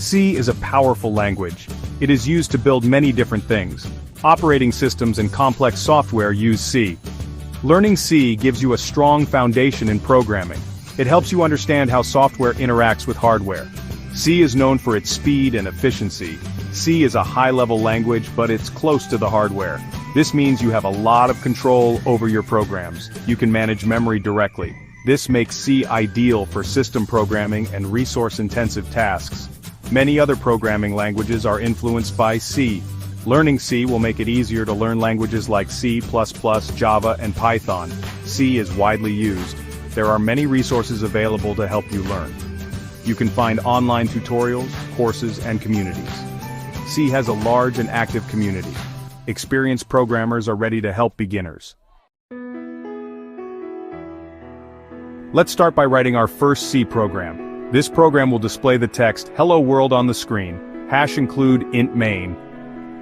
C is a powerful language. It is used to build many different things. Operating systems and complex software use C. Learning C gives you a strong foundation in programming. It helps you understand how software interacts with hardware. C is known for its speed and efficiency. C is a high-level language, but it's close to the hardware. This means you have a lot of control over your programs. You can manage memory directly. This makes C ideal for system programming and resource-intensive tasks. Many other programming languages are influenced by C. Learning C will make it easier to learn languages like C++, Java, and Python. C is widely used. There are many resources available to help you learn. You can find online tutorials, courses, and communities. C has a large and active community. Experienced programmers are ready to help beginners. Let's start by writing our first C program. This program will display the text "Hello World" on the screen. #include int main.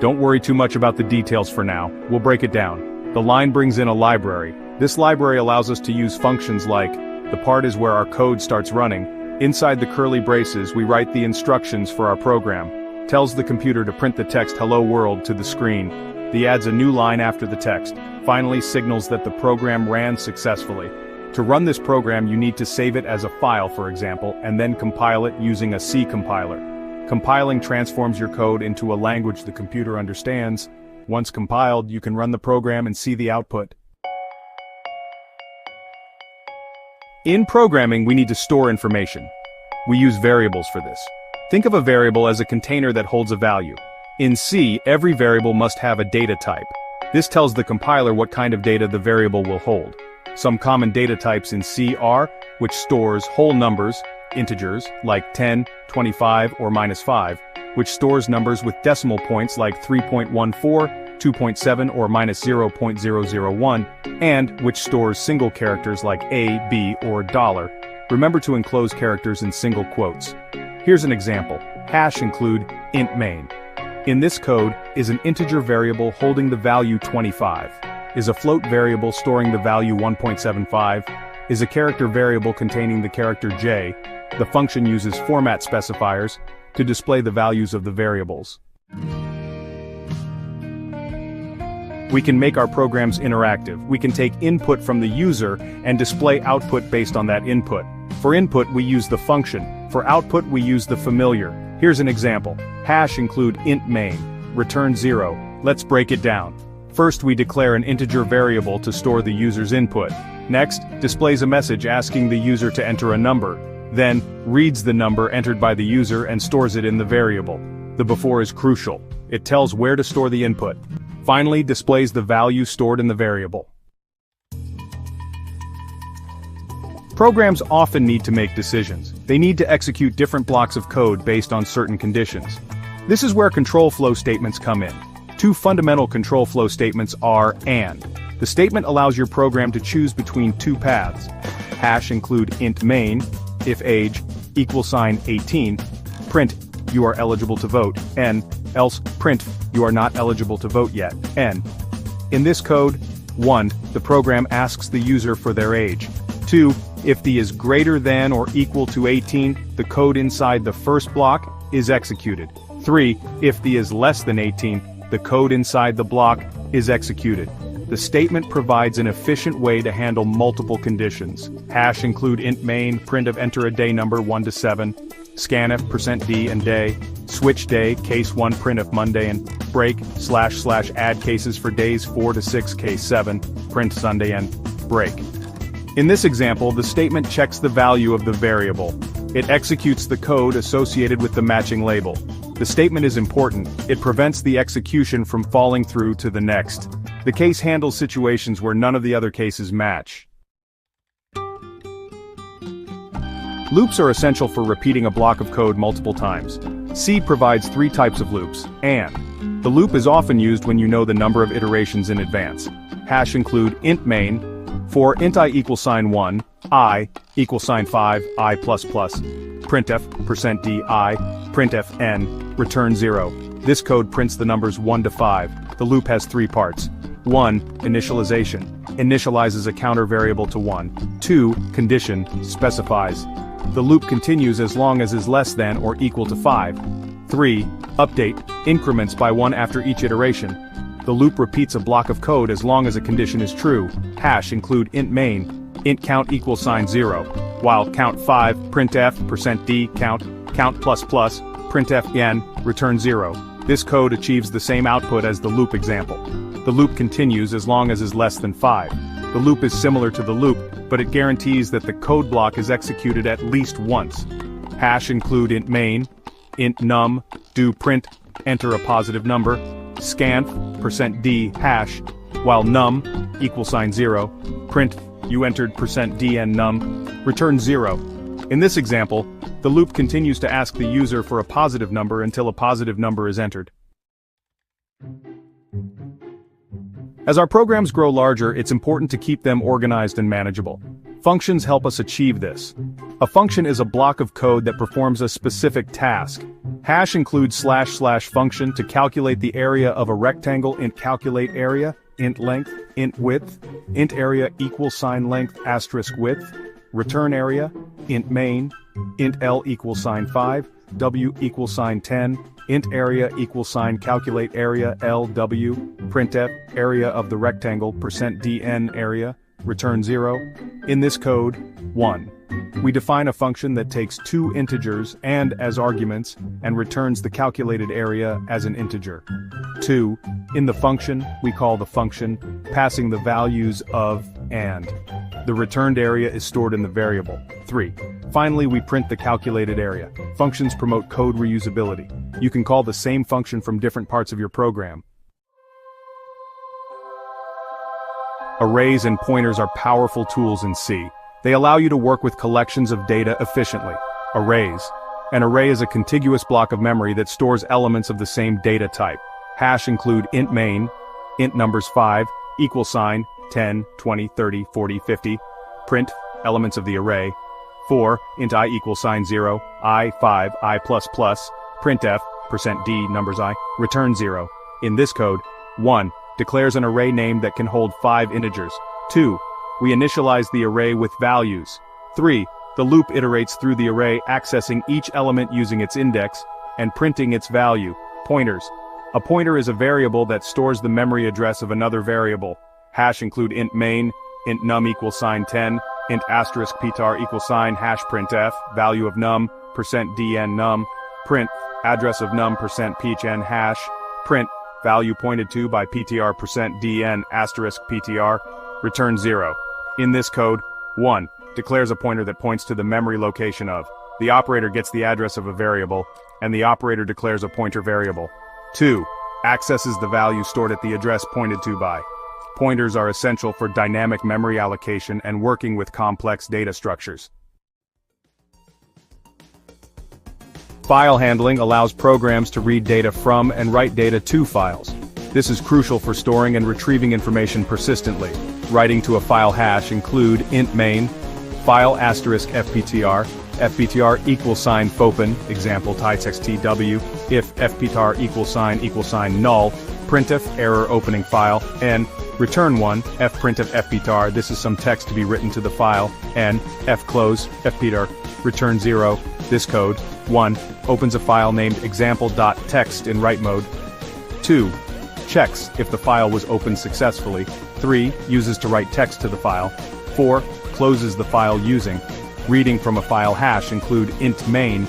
Don't worry too much about the details for now. We'll break it down. The line brings in a library. This library allows us to use functions like, the part is where our code starts running. Inside the curly braces we write the instructions for our program. Tells the computer to print the text "Hello World" to the screen. The adds a new line after the text. Finally signals that the program ran successfully. To run this program you need to save it as a file, for example, and then compile it using a C compiler. Compiling transforms your code into a language the computer understands. Once compiled, you can run the program and see the output. In programming, we need to store information. We use variables for this. Think of a variable as a container that holds a value. In C, every variable must have a data type. This tells the compiler what kind of data the variable will hold. Some common data types in C are, which stores whole numbers, integers, like 10, 25, or -5, which stores numbers with decimal points like 3.14, 2.7, or -0.001, and which stores single characters like A, B, or $. Remember to enclose characters in single quotes. Here's an example. #include int main. In this code, is an integer variable holding the value 25. Is a float variable storing the value 1.75. Is a character variable containing the character J. The function uses format specifiers to display the values of the variables. We can make our programs interactive. We can take input from the user and display output based on that input. For input we use the function. For output we use the familiar. Here's an example. #include int main. Return 0. Let's break it down. First we declare an integer variable to store the user's input. Next, displays a message asking the user to enter a number. Then, reads the number entered by the user and stores it in the variable. The before is crucial. It tells where to store the input. Finally, displays the value stored in the variable. Programs often need to make decisions. They need to execute different blocks of code based on certain conditions. This is where control flow statements come in. Two fundamental control flow statements are AND. The statement allows your program to choose between two paths. #include int main, if age =18, print, you are eligible to vote, n, else, print, you are not eligible to vote yet, n. In this code, 1, the program asks the user for their age. 2, if the is greater than or equal to 18, the code inside the first block is executed. 3, if the is less than 18, the code inside the block is executed. The statement provides an efficient way to handle multiple conditions. #include int main, print of enter a day number 1 to 7, scanf %d and day, switch day, case 1 print of Monday and break, // add cases for days 4 to 6, case 7, print Sunday and break. In this example, the statement checks the value of the variable. It executes the code associated with the matching label. The statement is important. It prevents the execution from falling through to the next. The case handles situations where none of the other cases match. Loops are essential for repeating a block of code multiple times. C provides 3 types of loops, and the loop is often used when you know the number of iterations in advance. #include int main, for int I =1, I =5, I++, printf %d I, printf n, return 0. This code prints the numbers 1 to 5. The loop has 3 parts. 1. Initialization. Initializes a counter variable to 1. 2. Condition. Specifies. The loop continues as long as is less than or equal to 5. 3. Update, increments by 1 after each iteration. The loop repeats a block of code as long as a condition is true. Hash include int main, int count equals sign 0, while count 5, printf, %d, count plus plus, printf n, return 0. This code achieves the same output as the loop example. The loop continues as long as is less than 5. The loop is similar to the loop, but it guarantees that the code block is executed at least once. Hash include int main, int num, do print, enter a positive number, scanf, %d, hash, while num, equal sign 0, print, you entered %d and num, return 0. In this example, the loop continues to ask the user for a positive number until a positive number is entered. As our programs grow larger, it's important to keep them organized and manageable. Functions help us achieve this. A function is a block of code that performs a specific task. Hash includes // function to calculate the area of a rectangle, int calculate area, int length, int width, int area equals sign length asterisk width, return area, int main, int L equals sign 5, W equals sign 10, int area equals sign calculate area LW, printf, area of the rectangle %dn area, return 0. In this code, 1. We define a function that takes 2 integers and as arguments and returns the calculated area as an integer. 2. In the function, we call the function, passing the values of and. The returned area is stored in the variable. 3. Finally, we print the calculated area. Functions promote code reusability. You can call the same function from different parts of your program. Arrays and pointers are powerful tools in C. They allow you to work with collections of data efficiently. Arrays. An array is a contiguous block of memory that stores elements of the same data type. Hash include int main, int numbers 5, equal sign, 10, 20, 30, 40, 50, print, elements of the array. 4, int I equals sign 0, I, 5, I++, printf, %d, numbers I, return 0. In this code, 1. Declares an array name that can hold 5 integers. 2. We initialize the array with values. 3. The loop iterates through the array, accessing each element using its index, and printing its value. Pointers. A pointer is a variable that stores the memory address of another variable. Hash include int main, int num equals sign 10, int asterisk ptar equals sign hash printf, value of num, %dn num, print, address of num %pchen hash, print, value pointed to by ptr %dn asterisk ptr, return 0. In this code, 1. Declares a pointer that points to the memory location of. The operator gets the address of a variable, and the operator declares a pointer variable. 2. Accesses the value stored at the address pointed to by. Pointers are essential for dynamic memory allocation and working with complex data structures. File handling allows programs to read data from and write data to files. This is crucial for storing and retrieving information persistently. Writing to a file hash include int main, file asterisk fptr, fptr equals sign fopen, example tytext tw, if fptr equals sign null, printf error opening file, and return 1, fprintf fptr, this is some text to be written to the file, and fclose, fptr, return 0, this code, 1, opens a file named example.txt in write mode, 2, checks if the file was opened successfully, 3, uses to write text to the file, 4, closes the file using. Reading from a file hash include int main,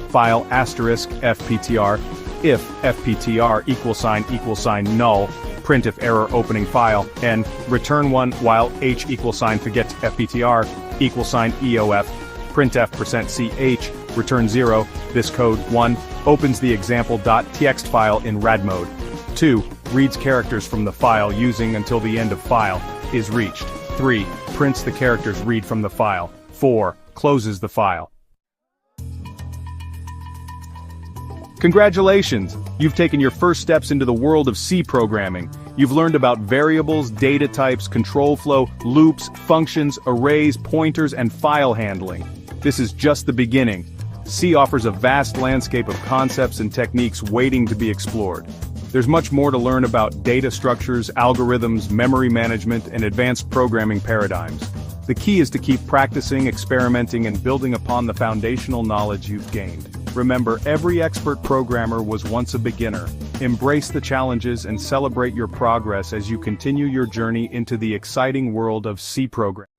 file asterisk fptr, if fptr equals sign null, printf error opening file, and return 1 while h equals sign forget fptr equals sign eof, printf %ch, return 0, this code, 1, opens the example.txt file in rad mode, 2, reads characters from the file using until the end of file is reached, 3, prints the characters read from the file, 4, closes the file. Congratulations! You've taken your first steps into the world of C programming. You've learned about variables, data types, control flow, loops, functions, arrays, pointers, and file handling. This is just the beginning. C offers a vast landscape of concepts and techniques waiting to be explored. There's much more to learn about data structures, algorithms, memory management, and advanced programming paradigms. The key is to keep practicing, experimenting, and building upon the foundational knowledge you've gained. Remember, every expert programmer was once a beginner. Embrace the challenges and celebrate your progress as you continue your journey into the exciting world of C programming.